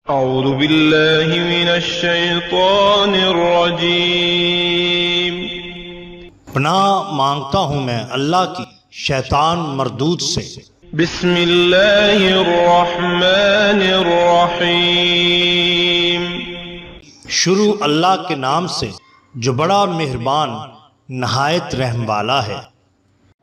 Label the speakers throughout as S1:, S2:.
S1: اعوذ باللہ من الشیطان الرجیم۔
S2: پناہ مانگتا ہوں میں اللہ کی شیطان مردود سے۔
S1: بسم اللہ الرحمن الرحیم۔
S2: شروع اللہ کے نام سے جو بڑا مہربان نہایت رحم والا ہے۔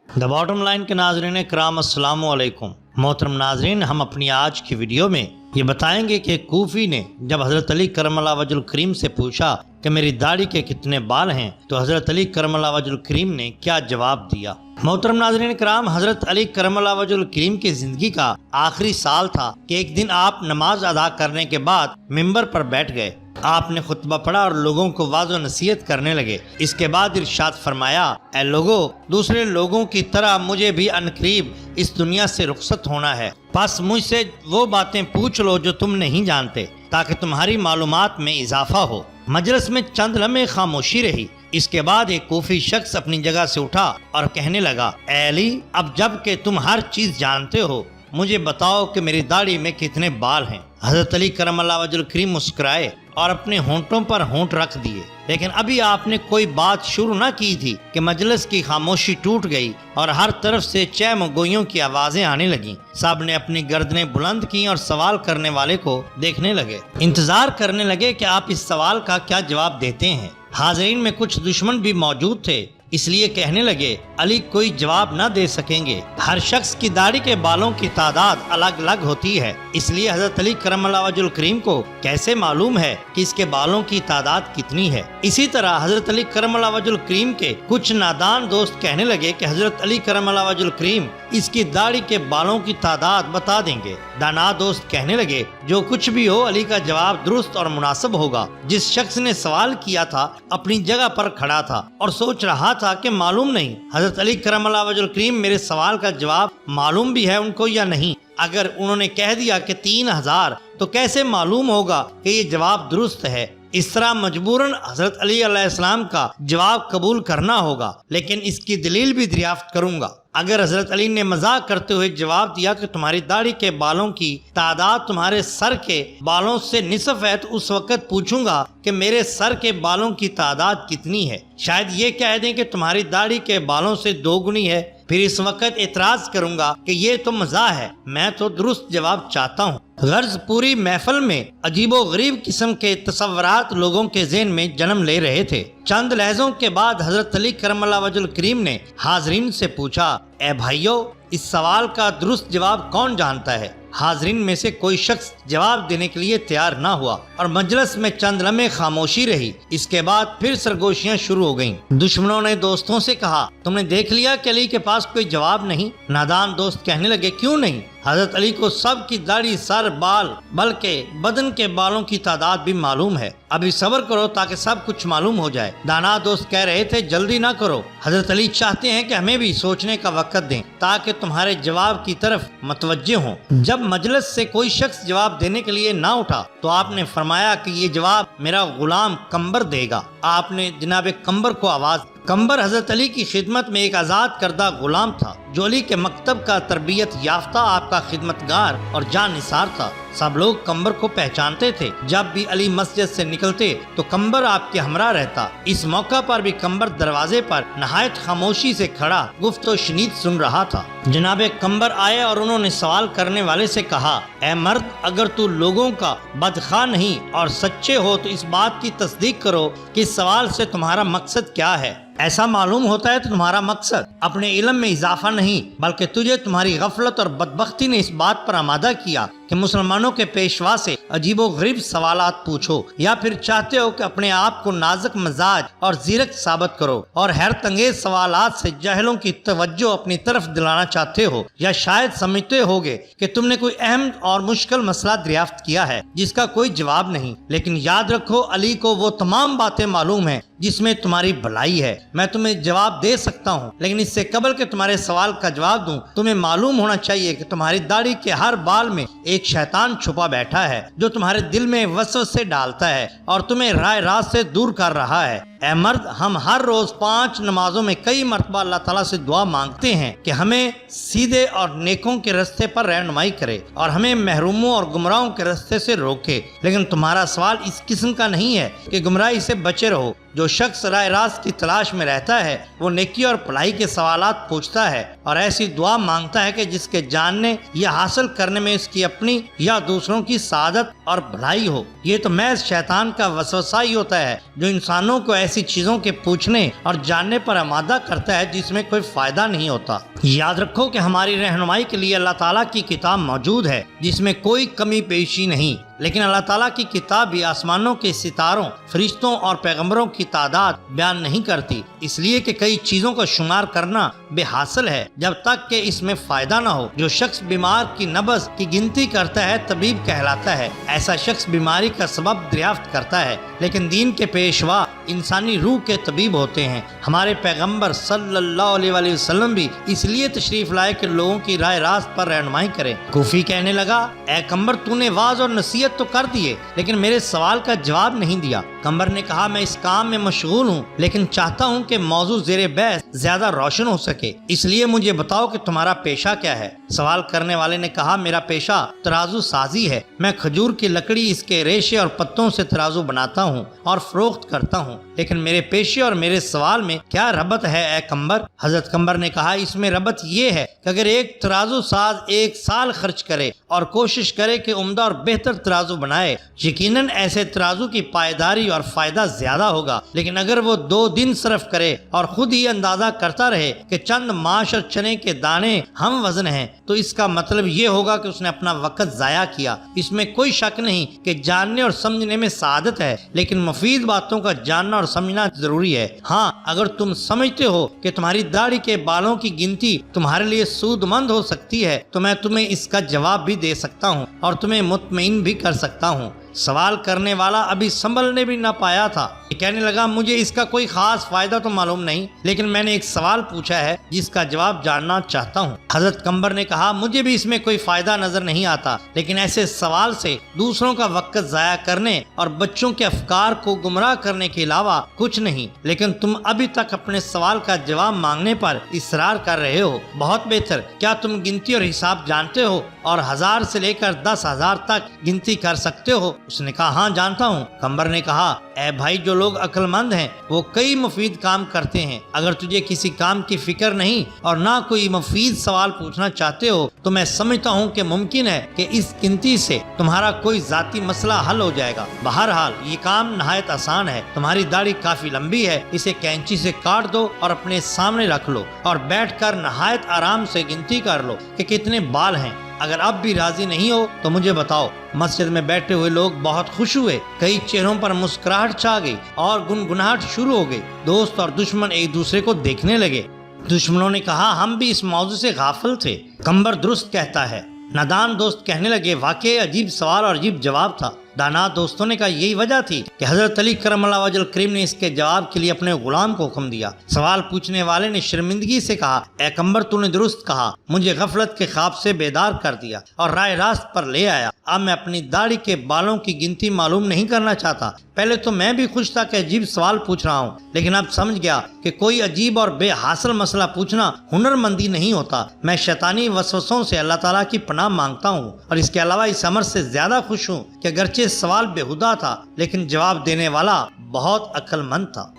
S2: دا باٹم لائن کے ناظرین کرام السلام علیکم۔ محترم ناظرین، ہم اپنی آج کی ویڈیو میں یہ بتائیں گے کہ کوفی نے جب حضرت علی کرم اللہ وجہ الکریم سے پوچھا کہ میری داڑھی کے کتنے بال ہیں تو حضرت علی کرم اللہ وجہ الکریم نے کیا جواب دیا۔ محترم ناظرین کرام، حضرت علی کرم اللہ وجہ الکریم کی زندگی کا آخری سال تھا کہ ایک دن آپ نماز ادا کرنے کے بعد ممبر پر بیٹھ گئے۔ آپ نے خطبہ پڑھا اور لوگوں کو واعظ و نصیحت کرنے لگے۔ اس کے بعد ارشاد فرمایا، اے لوگو، دوسرے لوگوں کی طرح مجھے بھی عنقریب اس دنیا سے رخصت ہونا ہے، پس مجھ سے وہ باتیں پوچھ لو جو تم نہیں جانتے تاکہ تمہاری معلومات میں اضافہ ہو۔ مجلس میں چند لمحے خاموشی رہی۔ اس کے بعد ایک کوفی شخص اپنی جگہ سے اٹھا اور کہنے لگا، اے علی، اب جب کہ تم ہر چیز جانتے ہو مجھے بتاؤ کہ میری داڑھی میں کتنے بال ہیں۔ حضرت علی کرم اللہ وجہ الکریم مسکرائے اور اپنے ہونٹوں پر ہونٹ رکھ دیے، لیکن ابھی آپ نے کوئی بات شروع نہ کی تھی کہ مجلس کی خاموشی ٹوٹ گئی اور ہر طرف سے چیم گوئیوں کی آوازیں آنے لگیں۔ سب نے اپنی گردنیں بلند کی اور سوال کرنے والے کو دیکھنے لگے، انتظار کرنے لگے کہ آپ اس سوال کا کیا جواب دیتے ہیں۔ حاضرین میں کچھ دشمن بھی موجود تھے، اس لیے کہنے لگے، علی کوئی جواب نہ دے سکیں گے۔ ہر شخص کی داڑھی کے بالوں کی تعداد الگ الگ ہوتی ہے، اس لیے حضرت علی کرم اللہ وجہ الکریم کو کیسے معلوم ہے کہ اس کے بالوں کی تعداد کتنی ہے؟ اسی طرح حضرت علی کرم اللہ وجہ الکریم کے کچھ نادان دوست کہنے لگے کہ حضرت علی کرم اللہ وجہ الکریم اس کی داڑھی کے بالوں کی تعداد بتا دیں گے۔ دانا دوست کہنے لگے، جو کچھ بھی ہو علی کا جواب درست اور مناسب ہوگا۔ جس شخص نے سوال کیا تھا اپنی جگہ پر کھڑا تھا اور سوچ رہا تھا کہ معلوم نہیں حضرت علی کرم اللہ وجہ الکریم میرے سوال کا جواب معلوم بھی ہے ان کو یا نہیں۔ اگر انہوں نے کہہ دیا کہ 3000 تو کیسے معلوم ہوگا کہ یہ جواب درست ہے؟ اس طرح مجبوراً حضرت علی علیہ السلام کا جواب قبول کرنا ہوگا، لیکن اس کی دلیل بھی دریافت کروں گا۔ اگر حضرت علی نے مذاق کرتے ہوئے جواب دیا کہ تمہاری داڑھی کے بالوں کی تعداد تمہارے سر کے بالوں سے نصف ہے تو اس وقت پوچھوں گا کہ میرے سر کے بالوں کی تعداد کتنی ہے؟ شاید یہ کہہ دیں کہ تمہاری داڑھی کے بالوں سے 2 گنی ہے، پھر اس وقت اعتراض کروں گا کہ یہ تو مزاح ہے، میں تو درست جواب چاہتا ہوں۔ غرض پوری محفل میں عجیب و غریب قسم کے تصورات لوگوں کے ذہن میں جنم لے رہے تھے۔ چند لحظوں کے بعد حضرت علی کرم اللہ وجہ الکریم نے حاضرین سے پوچھا، اے بھائیو، اس سوال کا درست جواب کون جانتا ہے؟ حاضرین میں سے کوئی شخص جواب دینے کے لیے تیار نہ ہوا اور مجلس میں چند لمحے خاموشی رہی۔ اس کے بعد پھر سرگوشیاں شروع ہو گئیں۔ دشمنوں نے دوستوں سے کہا، تم نے دیکھ لیا کہ علی کے پاس کوئی جواب نہیں؟ نادان دوست کہنے لگے، کیوں نہیں؟ حضرت علی کو سب کی داڑھی، سر، بال بلکہ بدن کے بالوں کی تعداد بھی معلوم ہے۔ ابھی صبر کرو تاکہ سب کچھ معلوم ہو جائے۔ دانا دوست کہہ رہے تھے، جلدی نہ کرو، حضرت علی چاہتے ہیں کہ ہمیں بھی سوچنے کا وقت دیں تاکہ تمہارے جواب کی طرف متوجہ ہوں۔ جب مجلس سے کوئی شخص جواب دینے کے لیے نہ اٹھا تو آپ نے فرمایا کہ یہ جواب میرا غلام قمبر دے گا۔ آپ نے جناب قمبر کو آواز۔ قمبر حضرت علی کی خدمت میں ایک آزاد کردہ غلام تھا جو علی کے مکتب کا تربیت یافتہ آپ کا خدمتگار اور جان نثار تھا۔ سب لوگ قمبر کو پہچانتے تھے۔ جب بھی علی مسجد سے نکلتے تو قمبر آپ کے ہمراہ رہتا۔ اس موقع پر بھی قمبر دروازے پر نہایت خاموشی سے کھڑا گفت و شنید سن رہا تھا۔ جناب قمبر آئے اور انہوں نے سوال کرنے والے سے کہا، اے مرد، اگر تو لوگوں کا بدخواہ نہیں اور سچے ہو تو اس بات کی تصدیق کرو کہ اس سوال سے تمہارا مقصد کیا ہے۔ ایسا معلوم ہوتا ہے تو تمہارا مقصد اپنے علم میں اضافہ نہیں بلکہ تجھے تمہاری غفلت اور بدبختی نے اس بات پر آمادہ کیا کہ مسلمانوں کے پیشوا سے عجیب و غریب سوالات پوچھو، یا پھر چاہتے ہو کہ اپنے آپ کو نازک مزاج اور زیرک ثابت کرو اور حیرت انگیز سوالات سے جاہلوں کی توجہ اپنی طرف دلانا چاہتے ہو، یا شاید سمجھتے ہوگے کہ تم نے کوئی اہم اور مشکل مسئلہ دریافت کیا ہے جس کا کوئی جواب نہیں۔ لیکن یاد رکھو، علی کو وہ تمام باتیں معلوم ہیں جس میں تمہاری بھلائی ہے۔ میں تمہیں جواب دے سکتا ہوں، لیکن اس سے قبل کہ تمہارے سوال کا جواب دوں تمہیں معلوم ہونا چاہیے کہ تمہاری داڑھی کے ہر بال میں ایک شیطان چھپا بیٹھا ہے جو تمہارے دل میں وسوسے ڈالتا ہے اور تمہیں راہ راست سے دور کر رہا ہے۔ اے مرد، ہم ہر روز 5 نمازوں میں کئی مرتبہ اللہ تعالیٰ سے دعا مانگتے ہیں کہ ہمیں سیدھے اور نیکوں کے راستے پر رہنمائی کرے اور ہمیں محروموں اور گمراہوں کے راستے سے روکے، لیکن تمہارا سوال اس قسم کا نہیں ہے کہ گمراہی سے بچے رہو۔ جو شخص راہ راست کی تلاش میں رہتا ہے وہ نیکی اور بھلائی کے سوالات پوچھتا ہے اور ایسی دعا مانگتا ہے کہ جس کے جاننے یا حاصل کرنے میں اس کی اپنی یا دوسروں کی سعادت اور بھلائی ہو۔ یہ تو محض شیطان کا وسوسہ ہی ہوتا ہے جو انسانوں کو ایسی چیزوں کے پوچھنے اور جاننے پر آمادہ کرتا ہے جس میں کوئی فائدہ نہیں ہوتا۔ یاد رکھو کہ ہماری رہنمائی کے لیے اللہ تعالیٰ کی کتاب موجود ہے جس میں کوئی کمی بیشی نہیں، لیکن اللہ تعالیٰ کی کتاب بھی آسمانوں کے ستاروں، فرشتوں اور پیغمبروں کی تعداد بیان نہیں کرتی، اس لیے کہ کئی چیزوں کا شمار کرنا بے حاصل ہے جب تک کہ اس میں فائدہ نہ ہو۔ جو شخص بیمار کی نبض کی گنتی کرتا ہے طبیب کہلاتا ہے۔ ایسا شخص بیماری کا سبب دریافت کرتا ہے، لیکن دین کے پیشوا انسانی روح کے طبیب ہوتے ہیں۔ ہمارے پیغمبر صلی اللہ علیہ وآلہ وسلم بھی اس لیے تشریف لائے کہ لوگوں کی راہ راست پر رہنمائی کریں۔ کوفی کہنے لگا، اے قمر، تو نے واعظ اور نصیحت تو کر دیے لیکن میرے سوال کا جواب نہیں دیا۔ قمر نے کہا، میں اس کام میں مشغول ہوں لیکن چاہتا ہوں کہ موضوع زیر بحث زیادہ روشن ہو سکے، اس لیے مجھے بتاؤ کہ تمہارا پیشہ کیا ہے۔ سوال کرنے والے نے کہا، میرا پیشہ ترازو سازی ہے۔ میں کھجور کی لکڑی، اس کے ریشے اور پتوں سے ترازو بناتا ہوں اور فروخت کرتا ہوں، لیکن میرے پیشے اور میرے سوال میں کیا ربط ہے اے قمر؟ حضرت قمر نے کہا، اس میں ربط یہ ہے کہ اگر ایک ترازو ساز 1 سال خرچ کرے اور کوشش کرے کہ عمدہ اور بہتر ترازو بنائے، یقیناً ایسے ترازو کی پائیداری اور فائدہ زیادہ ہوگا، لیکن اگر وہ 2 دن صرف کرے اور خود ہی اندازہ کرتا رہے کہ چند ماش اور چنے کے دانے ہم وزن ہیں تو اس کا مطلب یہ ہوگا کہ اس نے اپنا وقت ضائع کیا۔ اس میں کوئی شک نہیں کہ جاننے اور سمجھنے میں سعادت ہے، لیکن مفید باتوں کا جاننا اور سمجھنا ضروری ہے۔ ہاں، اگر تم سمجھتے ہو کہ تمہاری داڑھی کے بالوں کی گنتی تمہارے لیے سود مند ہو سکتی ہے تو میں تمہیں اس کا جواب بھی دے سکتا ہوں اور تمہیں مطمئن بھی کر سکتا ہوں۔ سوال کرنے والا ابھی سنبھلنے بھی نہ پایا تھا، کہنے لگا، مجھے اس کا کوئی خاص فائدہ تو معلوم نہیں، لیکن میں نے ایک سوال پوچھا ہے جس کا جواب جاننا چاہتا ہوں۔ حضرت قمر نے کہا، مجھے بھی اس میں کوئی فائدہ نظر نہیں آتا، لیکن ایسے سوال سے دوسروں کا وقت ضائع کرنے اور بچوں کے افکار کو گمراہ کرنے کے علاوہ کچھ نہیں، لیکن تم ابھی تک اپنے سوال کا جواب مانگنے پر اصرار کر رہے ہو۔ بہت بہتر، کیا تم گنتی اور حساب جانتے ہو اور 1000 سے لے کر 10,000 تک گنتی کر سکتے ہو؟ اس نے کہا، ہاں جانتا ہوں۔ قمر نے کہا، اے بھائی، جو لوگ عقل مند ہیں وہ کئی مفید کام کرتے ہیں۔ اگر تجھے کسی کام کی فکر نہیں اور نہ کوئی مفید سوال پوچھنا چاہتے ہو تو میں سمجھتا ہوں کہ ممکن ہے کہ اس گنتی سے تمہارا کوئی ذاتی مسئلہ حل ہو جائے گا۔ بہرحال یہ کام نہایت آسان ہے۔ تمہاری داڑھی کافی لمبی ہے، اسے کینچی سے کاٹ دو اور اپنے سامنے رکھ لو اور بیٹھ کر نہایت آرام سے گنتی کر لو کہ کتنے بال ہیں۔ اگر اب بھی راضی نہیں ہو تو مجھے بتاؤ۔ مسجد میں بیٹھے ہوئے لوگ بہت خوش ہوئے، کئی چہروں پر مسکراہٹ چھا گئی اور گنگناہٹ شروع ہو گئی۔ دوست اور دشمن ایک دوسرے کو دیکھنے لگے۔ دشمنوں نے کہا، ہم بھی اس موضوع سے غافل تھے۔ قمر درست کہتا ہے۔ نادان دوست کہنے لگے، واقعی عجیب سوال اور عجیب جواب تھا۔ دانا دوستوں نے کہا، یہی وجہ تھی کہ حضرت علی کرم اللہ وجہ الکریم نے اس کے جواب کے لیے اپنے غلام کو حکم دیا۔ سوال پوچھنے والے نے شرمندگی سے کہا، اے قمر، تو نے درست کہا، مجھے غفلت کے خواب سے بیدار کر دیا اور راہ راست پر لے آیا۔ اب میں اپنی داڑھی کے بالوں کی گنتی معلوم نہیں کرنا چاہتا۔ پہلے تو میں بھی خوش تھا کہ عجیب سوال پوچھ رہا ہوں، لیکن اب سمجھ گیا کہ کوئی عجیب اور بے حاصل مسئلہ پوچھنا ہنر مندی نہیں ہوتا۔ میں شیطانی وسوسوں سے اللہ تعالیٰ کی پناہ مانگتا ہوں اور اس کے علاوہ اس امر سے زیادہ خوش ہوں کہ اگرچہ سوال بےہودہ تھا لیکن جواب دینے والا بہت عقل مند تھا۔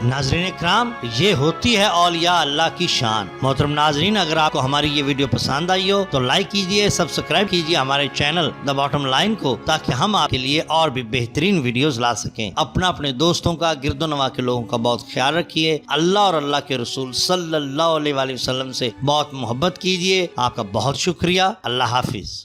S2: ناظرین کرام، یہ ہوتی ہے اولیاء اللہ کی شان۔ محترم ناظرین، اگر آپ کو ہماری یہ ویڈیو پسند آئی ہو تو لائک کیجئے، سبسکرائب کیجئے ہمارے چینل دا باٹم لائن کو، تاکہ ہم آپ کے لیے اور بھی بہترین ویڈیوز لا سکیں۔ اپنے دوستوں کا، گرد و نواح کے لوگوں کا بہت خیال رکھیے۔ اللہ اور اللہ کے رسول صلی اللہ علیہ وآلہ وسلم سے بہت محبت کیجئے۔ آپ کا بہت شکریہ۔ اللہ حافظ۔